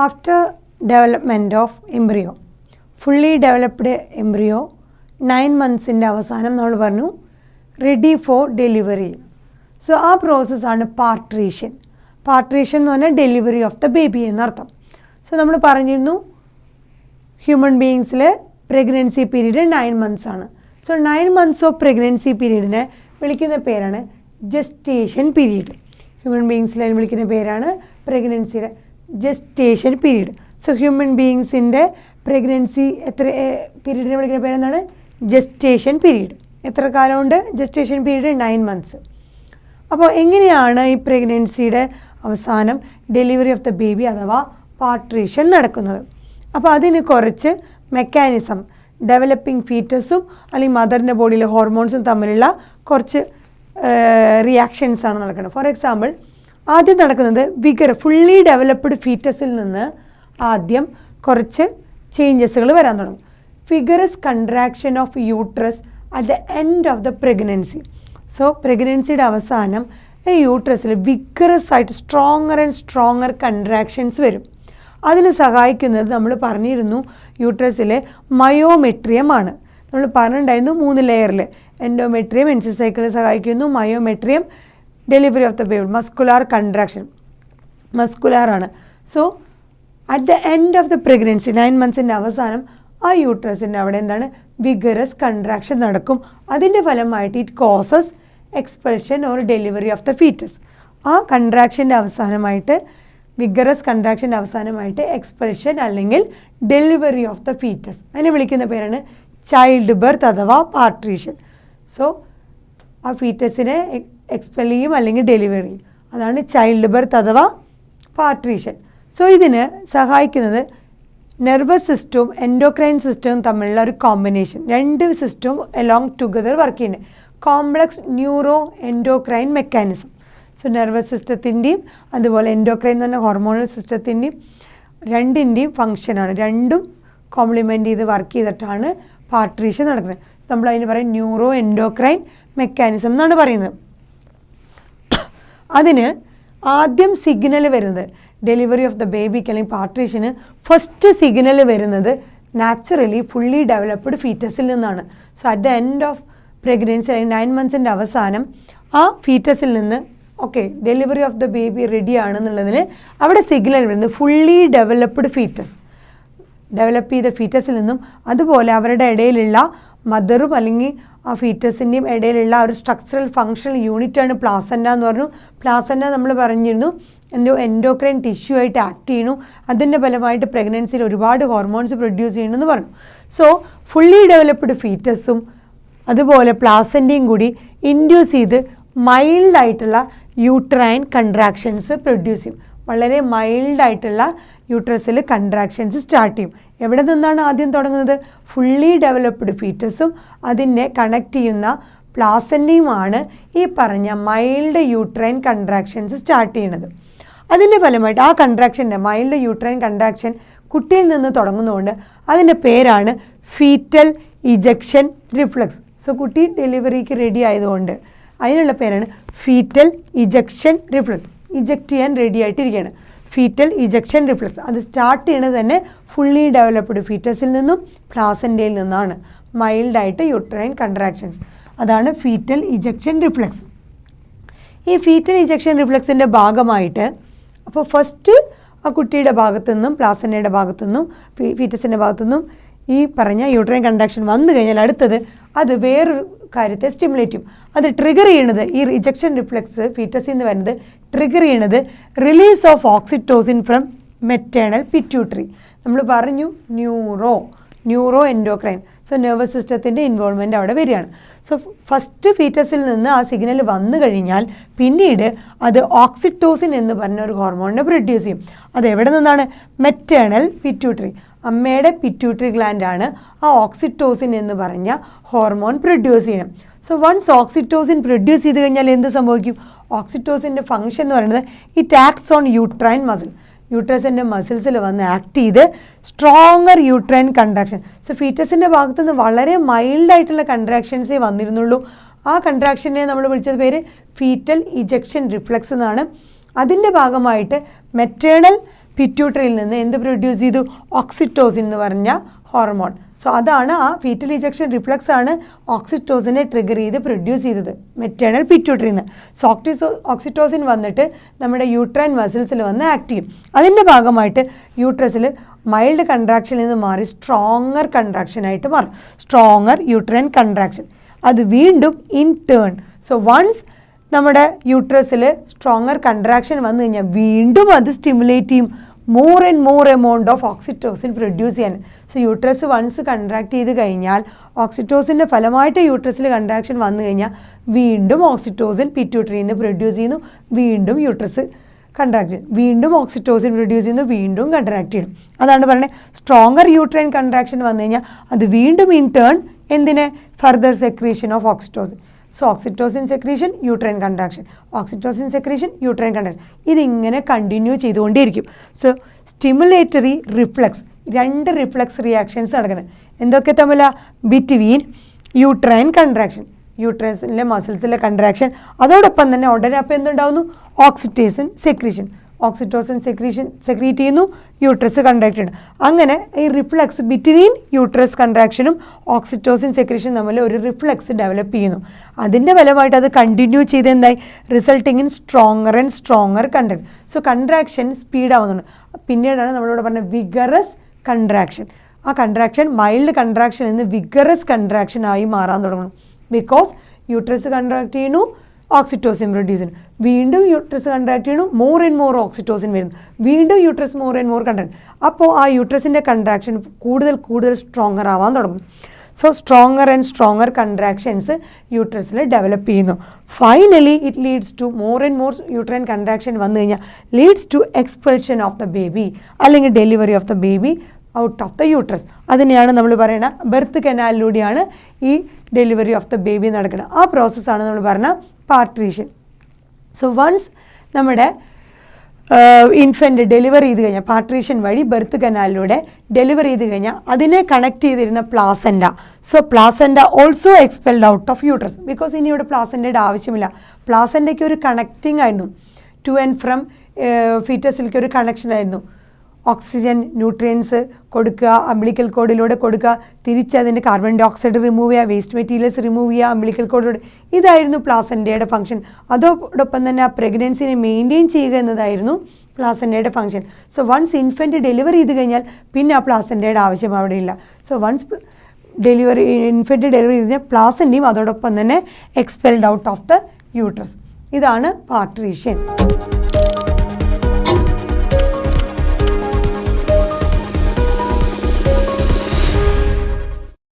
After development of embryo, fully developed embryo 9 months in അവസാനം നമ്മൾ പറഞ്ഞു ready for delivery. So ആ പ്രോസസ്സാണ് പാർട്രീഷൻ. പാർട്രീഷൻ എന്ന് പറഞ്ഞാൽ ഡെലിവറി ഓഫ് ദ ബേബി എന്നർത്ഥം. സോ നമ്മൾ പറഞ്ഞിരുന്നു ഹ്യൂമൻ ബീയിങ്സിൽ പ്രഗ്നൻസി പീരീഡ് 9 months ആണ്. സോ 9 months ഓഫ് പ്രഗ്നൻസി പീരീഡിനെ വിളിക്കുന്ന പേരാണ് ജസ്റ്റേഷൻ പീരീഡ്. ഹ്യൂമൻ ബീയിങ്സിൽ വിളിക്കുന്ന പേരാണ് പ്രഗ്നൻസിയുടെ ജസ്റ്റേഷൻ പീരീഡ്. സോ ഹ്യൂമൻ ബീയിങ്സിൻ്റെ പ്രഗ്നൻസി പീരീഡിനെ വിളിക്കുന്ന പേരെന്താണ്? Gestation period. എത്ര കാലമുണ്ട് ജസ്റ്റേഷൻ പീരീഡ്? 9 months. അപ്പോൾ എങ്ങനെയാണ് ഈ പ്രഗ്നൻസിയുടെ അവസാനം ഡെലിവറി ഓഫ് ദ ബേബി അഥവാ പാർട്രീഷൻ നടക്കുന്നത്? അപ്പോൾ അതിന് കുറച്ച് മെക്കാനിസം, ഡെവലപ്പിംഗ് ഫീറ്റസും അല്ലെങ്കിൽ മദറിൻ്റെ ബോഡിയിലെ ഹോർമോൺസും തമ്മിലുള്ള കുറച്ച് റിയാക്ഷൻസാണ് നടക്കുന്നത്. ഫോർ എക്സാമ്പിൾ, ആദ്യം നടക്കുന്നത് ഫുള്ളി ഡെവലപ്ഡ് ഫീറ്റസിൽ നിന്ന് ആദ്യം കുറച്ച് ചേഞ്ചസുകൾ വരാൻ തുടങ്ങും. Vigorous contraction of uterus at the end of the pregnancy. So പ്രഗ്നൻസിയുടെ അവസാനം ഈ യൂട്രസിൽ വിഗറസ് ആയിട്ട് സ്ട്രോങ്ങർ കൺട്രാക്ഷൻസ് വരും. അതിന് സഹായിക്കുന്നത് നമ്മൾ പറഞ്ഞിരുന്നു യൂട്രസിലെ മയോമെട്രിയം ആണ്. നമ്മൾ പറഞ്ഞിട്ടുണ്ടായിരുന്നു 3 ലെയറിൽ എൻഡോമെട്രിയം എൻസിസൈക്കിൾ സഹായിക്കുന്നു, myometrium delivery of the baby, muscular contraction മസ്കുലാറാണ്. So at the end of the pregnancy 9 months അവസാനം ആ യൂട്രസിൻ്റെ അവിടെ എന്താണ് വിഗറസ് കൺട്രാക്ഷൻ നടക്കും. അതിൻ്റെ ഫലമായിട്ട് it causes expulsion or delivery of the foetus. ആ കൺട്രാക്ഷൻ്റെ അവസാനമായിട്ട് വിഗറസ് കൺട്രാക്ഷൻ്റെ അവസാനമായിട്ട് എക്സ്പെൽഷൻ അല്ലെങ്കിൽ ഡെലിവറി ഓഫ് ദ ഫീറ്റസ്. അതിനെ വിളിക്കുന്ന പേരാണ് ചൈൽഡ് ബർത്ത് അഥവാ പാർട്രീഷൻ. സോ ആ ഫീറ്റസിനെ എക്സ്പെൽ ചെയ്യും അല്ലെങ്കിൽ ഡെലിവറി ചെയ്യും. അതാണ് ചൈൽഡ് ബർത്ത് അഥവാ പാർട്രീഷൻ. സോ ഇതിന് സഹായിക്കുന്നത് നെർവസ് സിസ്റ്റവും എൻഡോക്രൈൻ സിസ്റ്റവും തമ്മിലുള്ള ഒരു കോമ്പിനേഷൻ. 2 സിസ്റ്റവും എലോങ് ടുഗദർ വർക്ക് ചെയ്യുന്നത്. Complex neuro endocrine mechanism. So nervous സിസ്റ്റത്തിൻ്റെയും അതുപോലെ എൻഡോക്രൈൻ എന്ന് പറഞ്ഞാൽ ഹോർമോണൽ സിസ്റ്റത്തിൻ്റെയും രണ്ടിൻ്റെയും ഫങ്ഷനാണ്. രണ്ടും കോംപ്ലിമെൻ്റ് ചെയ്ത് വർക്ക് ചെയ്തിട്ടാണ് പാർട്രീഷൻ നടക്കുന്നത്. നമ്മൾ അതിന് പറയും ന്യൂറോ എൻഡോക്രൈൻ മെക്കാനിസം എന്നാണ് പറയുന്നത്. അതിന് ആദ്യം സിഗ്നൽ വരുന്നത് ഡെലിവറി ഓഫ് ദ ബേബിക്ക് അല്ലെങ്കിൽ പാർട്രീഷന് ഫസ്റ്റ് സിഗ്നൽ വരുന്നത് നാച്ചുറലി ഫുള്ളി ഡെവലപ്ഡ് ഫീറ്റസിൽ നിന്നാണ്. So at the end of pregnancy അല്ലെങ്കിൽ 9 months അവസാനം ആ ഫീറ്റസിൽ നിന്ന് okay delivery of the baby ready ആണെന്നുള്ളതിന് അവിടെ സിഗ്നൽ വരുന്നത് ഫുള്ളി ഡെവലപ്ഡ് ഫീറ്റസ്, ഡെവലപ്പ് ചെയ്ത ഫീറ്റസിൽ നിന്നും. അതുപോലെ അവരുടെ ഇടയിലുള്ള മദറും അല്ലെങ്കിൽ ആ ഫീറ്റസിൻ്റെയും ഇടയിലുള്ള ഒരു സ്ട്രക്ചറൽ ഫങ്ഷണൽ യൂണിറ്റാണ് പ്ലാസൻ്റ എന്ന് പറഞ്ഞു. പ്ലാസൻ്റ നമ്മൾ പറഞ്ഞിരുന്നു എൻഡോക്രൈൻ ടിഷ്യൂ ആയിട്ട് ആക്ട് ചെയ്യുന്നു. അതിൻ്റെ ഫലമായിട്ട് പ്രഗ്നൻസിയിൽ ഒരുപാട് ഹോർമോൺസ് പ്രൊഡ്യൂസ് ചെയ്യണമെന്ന് പറഞ്ഞു. സോ ഫുള്ളി ഡെവലപ്ഡ് ഫീറ്റസും അതുപോലെ പ്ലാസൻ്റയും കൂടി ഇൻഡ്യൂസ് ചെയ്ത് മൈൽഡായിട്ടുള്ള യൂട്രൈൻ കൺട്രാക്ഷൻസ് പ്രൊഡ്യൂസ് ചെയ്യും. വളരെ മൈൽഡായിട്ടുള്ള യൂട്രസിൽ കൺട്രാക്ഷൻസ് സ്റ്റാർട്ട് ചെയ്യും. എവിടെ നിന്നാണ് ആദ്യം തുടങ്ങുന്നത്? ഫുള്ളി ഡെവലപ്ഡ് ഫീറ്റസും അതിനെ കണക്ട് ചെയ്യുന്ന പ്ലാസൻ്റയുമാണ് ഈ പറഞ്ഞ മൈൽഡ് യൂട്രൈൻ കൺട്രാക്ഷൻസ് സ്റ്റാർട്ട് ചെയ്യുന്നത്. അതിൻ്റെ ഫലമായിട്ട് ആ കൺട്രാക്ഷൻ്റെ മൈൽഡ് യൂട്രൈൻ കൺട്രാക്ഷൻ കുട്ടിയിൽ നിന്ന് തുടങ്ങുന്നതുകൊണ്ട് അതിൻ്റെ പേരാണ് ഫീറ്റൽ ഇജക്ഷൻ റിഫ്ലക്സ്. സോ കുട്ടി ഡെലിവറിക്ക് റെഡി ആയതുകൊണ്ട് അതിനുള്ള പേരാണ് ഫീറ്റൽ ഇജക്ഷൻ റിഫ്ലക്സ്. ഇജക്റ്റ് ചെയ്യാൻ റെഡി ആയിട്ടിരിക്കുകയാണ്, ഫീറ്റൽ ഇജക്ഷൻ റിഫ്ലക്സ്. അത് സ്റ്റാർട്ട് ചെയ്യണത് തന്നെ ഫുള്ളി ഡെവലപ്ഡ് ഫീറ്റസിൽ നിന്നും പ്ലാസൻ്റയിൽ നിന്നാണ്. മൈൽഡായിട്ട് യൂട്രൈൻ കൺട്രാക്ഷൻസ്, അതാണ് ഫീറ്റൽ ഇജക്ഷൻ റിഫ്ലക്സ്. ഈ ഫീറ്റൽ ഇജക്ഷൻ റിഫ്ലക്സിൻ്റെ ഭാഗമായിട്ട് അപ്പോൾ ഫസ്റ്റ് ആ കുട്ടിയുടെ ഭാഗത്തുനിന്നും പ്ലാസൻ്റയുടെ ഭാഗത്തുനിന്നും ഫീറ്റസിൻ്റെ ഭാഗത്തുനിന്നും ഈ പറഞ്ഞ യൂട്രൈൻ കൺട്രാക്ഷൻ വന്നു കഴിഞ്ഞാൽ അടുത്തത് അത് വേറൊരു കാര്യത്തെ സ്റ്റിമുലേറ്റ് ചെയ്യും. അത് ട്രിഗർ ചെയ്യണത് ഈ ഇജക്ഷൻ റിഫ്ലക്സ് ഫീറ്റസിൽ നിന്ന് വരുന്നത് ട്രിഗർ ചെയ്യണത് release of oxytocin from maternal pituitary. നമ്മൾ പറഞ്ഞു ന്യൂറോ എൻഡോക്രൈൻ. സോ നെർവസ് സിസ്റ്റത്തിൻ്റെ ഇൻവോൾവ്മെൻറ്റ് അവിടെ വരികയാണ്. സോ ഫസ്റ്റ് ഫീറ്റസിൽ നിന്ന് ആ സിഗ്നൽ വന്നു കഴിഞ്ഞാൽ പിന്നീട് അത് ഓക്സിറ്റോസിൻ എന്ന് പറഞ്ഞ ഒരു ഹോർമോണിനെ പ്രൊഡ്യൂസ് ചെയ്യും. അത് എവിടെ നിന്നാണ്? Maternal pituitary. അമ്മയുടെ പിറ്റ്യൂട്ടറി ഗ്ലാൻഡാണ് ആ ഓക്സിറ്റോസിൻ എന്ന് പറഞ്ഞ ഹോർമോൺ പ്രൊഡ്യൂസ് ചെയ്യണം. സോ വൺസ് ഓക്സിറ്റോസിൻ പ്രൊഡ്യൂസ് ചെയ്ത് കഴിഞ്ഞാൽ എന്ത് സംഭവിക്കും? ഓക്സിറ്റോസിൻ്റെ ഫംഗ്ഷൻ എന്ന് പറയുന്നത് it acts on uterine muscle. യൂട്രസിൻ്റെ മസിൽസിൽ വന്ന് ആക്ട് ചെയ്ത് സ്ട്രോങ്ങർ യൂട്രൈൻ കൺട്രാക്ഷൻ. സോ ഫീറ്റസിൻ്റെ ഭാഗത്തുനിന്ന് വളരെ മൈൽഡായിട്ടുള്ള കൺട്രാക്ഷൻസേ വന്നിരുന്നുള്ളൂ. ആ കൺട്രാക്ഷനെ നമ്മൾ വിളിച്ചത് പേര് ഫീറ്റൽ ഇജക്ഷൻ റിഫ്ലക്സ് എന്നാണ്. അതിൻ്റെ ഭാഗമായിട്ട് മെറ്റേണൽ പിറ്റ്യൂട്ടറിയിൽ നിന്ന് എന്ത് പ്രൊഡ്യൂസ് ചെയ്തു? ഓക്സിറ്റോസിൻ എന്ന് പറഞ്ഞ ഹോർമോൺ. സോ അതാണ് ആ ഫീറ്റൽ ഇജക്ഷൻ റിഫ്ലക്സ് ആണ് ഓക്സിറ്റോസിനെ ട്രിഗർ ചെയ്ത് പ്രൊഡ്യൂസ് ചെയ്തത് മെറ്റേണൽ പിറ്റ്യൂട്ടറിയിൽ നിന്ന്. സോ ഓക്സിറ്റോസിൻ വന്നിട്ട് നമ്മുടെ യൂട്രൈൻ മസിൽസിൽ വന്ന് ആക്ട് ചെയ്യും. അതിൻ്റെ ഭാഗമായിട്ട് യൂട്രസിൽ മൈൽഡ് കൺട്രാക്ഷനിൽ നിന്ന് മാറി സ്ട്രോങ്ങർ കൺട്രാക്ഷനായിട്ട് മാറും. Stronger uterine contraction. അത് വീണ്ടും ഇൻ ടേൺ, സോ വൺസ് നമ്മുടെ യൂട്രസിൽ സ്ട്രോങ്ങർ കൺട്രാക്ഷൻ വന്നു കഴിഞ്ഞാൽ വീണ്ടും അത് സ്റ്റിമുലേറ്റ് ചെയ്യും more and more amount of oxytocin produce ചെയ്യാൻ. സോ യൂട്രസ് വൺസ് കൺട്രാക്ട് ചെയ്ത് കഴിഞ്ഞാൽ ഓക്സിറ്റോസിൻ്റെ ഫലമായിട്ട് യൂട്രസിൽ കൺട്രാക്ഷൻ വന്നു കഴിഞ്ഞാൽ വീണ്ടും ഓക്സിറ്റോസിൻ പിറ്റ്യൂട്ടറിയിൽ നിന്ന് പ്രൊഡ്യൂസ് ചെയ്യുന്നു, വീണ്ടും യൂട്രസ് കൺട്രാക്ട് ചെയ്യും, വീണ്ടും ഓക്സിറ്റോസിൻ പ്രൊഡ്യൂസ് ചെയ്യുന്നു, വീണ്ടും കൺട്രാക്ട് ചെയ്യണം. അതാണ് പറയുന്നത് സ്ട്രോങ്ങർ യൂട്രൈൻ കൺട്രാക്ഷൻ വന്നു കഴിഞ്ഞാൽ അത് വീണ്ടും ഇൻ ടേൺ എന്തിനെ? Further secretion of oxytocin. So oxytocin secretion, uterine contraction, oxytocin secretion, uterine contraction, ഇതിങ്ങനെ കണ്ടിന്യൂ ചെയ്തുകൊണ്ടേയിരിക്കും. So stimulatory reflex, 2 reflex reactions നടക്കുന്നത്. എന്തൊക്കെ തമ്മില? ബിറ്റ്വീൻ യൂട്രൈൻ കൺട്രാക്ഷൻ, യൂട്രസിലെ മസിൽസിലെ കൺട്രാക്ഷൻ, അതോടൊപ്പം തന്നെ ഉടനെ അപ്പോൾ എന്തുണ്ടാവുന്നു? Oxytocin secretion. ഓക്സിറ്റോസിൻ സെക്രീറ്റ് ചെയ്യുന്നു, യൂട്രസ് കൺട്രാക്ട് ചെയ്യുന്നു. അങ്ങനെ ഈ റിഫ്ലക്സ് ബിറ്റ്വീൻ യൂട്രസ് കൺട്രാക്ഷനും ഓക്സിറ്റോസിൻ സെക്രീഷനും തമ്മിൽ ഒരു റിഫ്ലക്സ് ഡെവലപ്പ് ചെയ്യുന്നു. അതിൻ്റെ ഫലമായിട്ട് അത് കണ്ടിന്യൂ ചെയ്ത് എന്തായി? Resulting in stronger and stronger contraction. So contraction speed ആവുന്നുണ്ട്. പിന്നീടാണ് നമ്മളിവിടെ പറഞ്ഞ വിഗറസ് കൺട്രാക്ഷൻ. ആ കൺട്രാക്ഷൻ മൈൽഡ് കൺട്രാക്ഷൻ നിന്ന് വിഗറസ് കൺട്രാക്ഷൻ ആയി മാറാൻ തുടങ്ങുന്നു. ബിക്കോസ് യൂട്രസ് കൺട്രാക്ട് ചെയ്യുന്നു, ഓക്സിറ്റോസിൻ പ്രൊഡ്യൂസ് ചെയ്യുന്നു, വീണ്ടും യൂട്രസ് കൺട്രാക്ട് ചെയ്യുന്നു, മോർ ആൻഡ് മോർ ഓക്സിറ്റോസിൻ വരുന്നു, വീണ്ടും uterus more and more contract. അപ്പോൾ ആ യൂട്രസിൻ്റെ കൺട്രാക്ഷൻ കൂടുതൽ സ്ട്രോങ്ങർ ആവാൻ തുടങ്ങും. So stronger and stronger contractions യൂട്രസിൽ ഡെവലപ്പ് ചെയ്യുന്നു. Finally it leads to more and more uterine contraction വന്നു കഴിഞ്ഞാൽ leads to expulsion of the baby അല്ലെങ്കിൽ delivery of the baby out of the uterus. അതിനെയാണ് നമ്മൾ പറയുന്ന ബർത്ത് കനാലിലൂടെയാണ് ഈ ഡെലിവറി ഓഫ് ദ ബേബി നടക്കുന്നത്. ആ പ്രോസസ്സാണ് നമ്മൾ പറഞ്ഞ പാർട്രീഷൻ. സോ വൺസ് നമ്മുടെ ഇൻഫൻറ്റ് ഡെലിവറി ചെയ്ത് കഴിഞ്ഞാൽ പാർട്രീഷൻ വഴി ബർത്ത് കനാലിലൂടെ ഡെലിവറി ചെയ്ത് കഴിഞ്ഞാൽ അതിനെ കണക്ട് ചെയ്തിരുന്ന placenta. So placenta also expelled out of uterus. Because ഇനി ഇവിടെ പ്ലാസൻഡയുടെ ആവശ്യമില്ല. പ്ലാസൻഡയ്ക്ക് ഒരു കണക്റ്റിംഗ് ആയിരുന്നു, ടു ആൻഡ് ഫ്രം ഫീറ്റസിലേക്ക് ഒരു കണക്ഷൻ ആയിരുന്നു. ഓക്സിജൻ ന്യൂട്രിയൻസ് കൊടുക്കുക, അംബിലിക്കൽ കോഡിലൂടെ കൊടുക്കുക, തിരിച്ച് അതിൻ്റെ കാർബൺ ഡൈ ഓക്സൈഡ് റിമൂവ് ചെയ്യുക, വേസ്റ്റ് മെറ്റീരിയൽസ് റിമൂവ് ചെയ്യുക അംബിലിക്കൽ കോഡിലൂടെ. ഇതായിരുന്നു പ്ലാസൻഡയുടെ ഫംഗ്ഷൻ. അതോടൊപ്പം തന്നെ ആ പ്രഗ്നൻസിനെ മെയിൻറ്റെയിൻ ചെയ്യുക എന്നതായിരുന്നു പ്ലാസൻഡയുടെ function. So once infant delivery ചെയ്ത് കഴിഞ്ഞാൽ പിന്നെ ആ പ്ലാസൻഡയുടെ ആവശ്യം അവിടെ ഇല്ല. സോ വൺസ് ഇൻഫൻറ്റ് ഡെലിവറി ചെയ്ത് കഴിഞ്ഞാൽ പ്ലാസൻഡയും അതോടൊപ്പം തന്നെ expelled out of the uterus. ഇതാണ് പാർട്രീഷൻ.